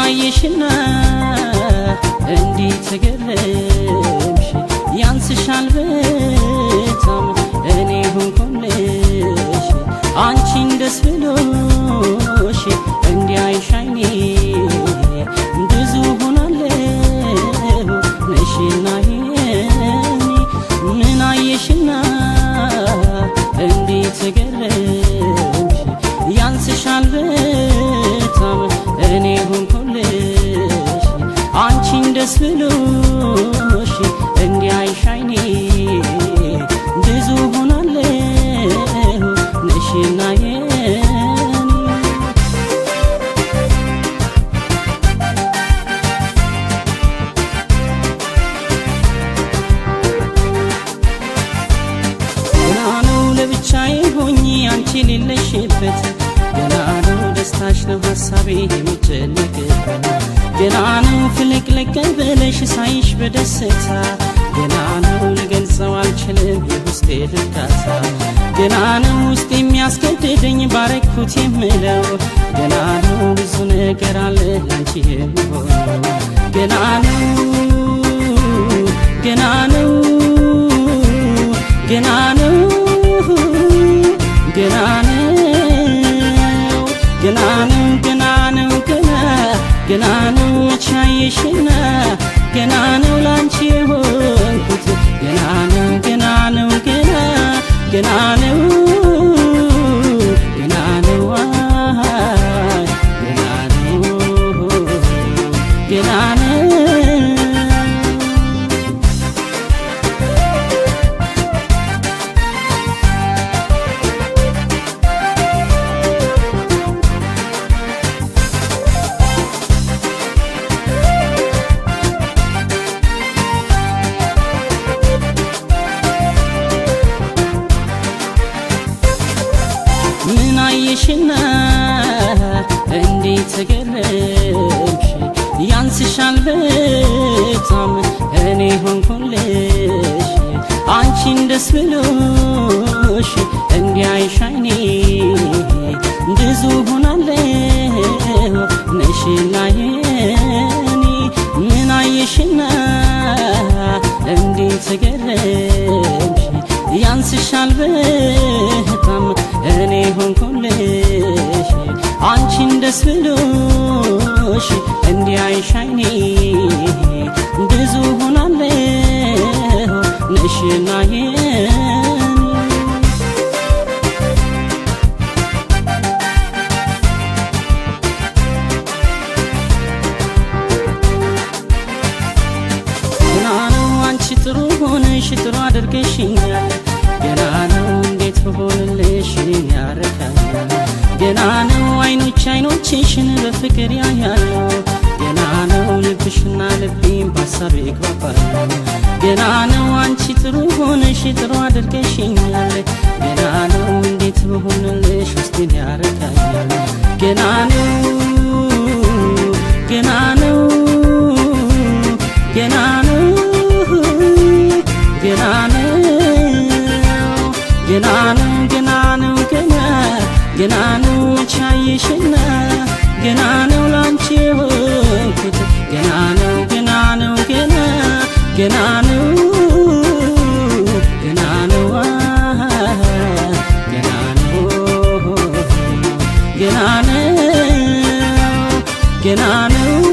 አየሽና እንዴት ተገረምሽ ያንስሻል በጣም እኔ ሆንኩልሽ አንቺን ደስ ብሎሽ እንዲያይሽ አይኔ ብዙ ሆናለሁ ነሽና ምን አየሽና እንዴት ተገረምሽ ያንስሻል በጣም እኔ ሆንኩልሽ አንቺን ደስ ብሎሽ እንዲያይሽ አይኔ ብዙ ሆናለሁ ነሽና ለብቻዬ ሆኜ አንቺ ሌለሽበት ገና ነው ደስታሽ ነው ሐሳቤ የሚጨነቅበት ገና ነው ፍልቅልቅ ብለሽ ሳይሽ በደስታ ገና ነው ልገልጸው አልችልም የውስጤ እርካታ ገና ነው ውስጥ የሚያስገድደኝ ባረኩት የምለው ገና ነው ብዙ ነገር አለ ላንቺ የሚሆነው ገና ነው ገና ነው ገና ነው ገና ነው ገና ነው ገና ነው ገና ነው ቻይሽና ገና ነው ላንቺ የሆንኩት ገና ነው ገና ነው ገና ነው ገና ነው ገና ነው ምን አየሽና እንዴት ተገረምሽ ያንስሻል በጣም እኔ ሆንኩልሽ አንቺን ደስ ብሎሽ እንዲያይሽ አይኔ ብዙ ሆናለሁ ነሽና የኔ ምን አየሽና እንዴት ተገረምሽ ያንስሻል በጣም እኔ ሆንኩልሽ አንቺን ደስ ብሎሽ እንዲያይሽ አይኔ ብዙ ሆናለሁ ነሽና ገና ነው አንቺ ጥሩ ሆነሽ ጥሩ አድርገሽኛል ገና ነው እንዴት ሆነልሽ ያረካኛል ገና ነው አይኖችሽን በፍቅር ያያሉ ገና ነው ልብሽና ልቤን በሐሳብ ይግባባሉ ገና ነው አንቺ ጥሩ ሆነሽ ጥሩ አድርገሽኛል ገና ነው እንዴት ሆነልሽ ውስጤን ያረካኛል ገና ነው ገና ነው ገና ነው ገና ነው ገና ነው ገና ነው ገና ነው ቻይሽና ገና ነው ላንቺ የሆንኩት ገና ነው ገና ነው ገና ነው ገና ነው ገና ነው ገና ነው ገና ነው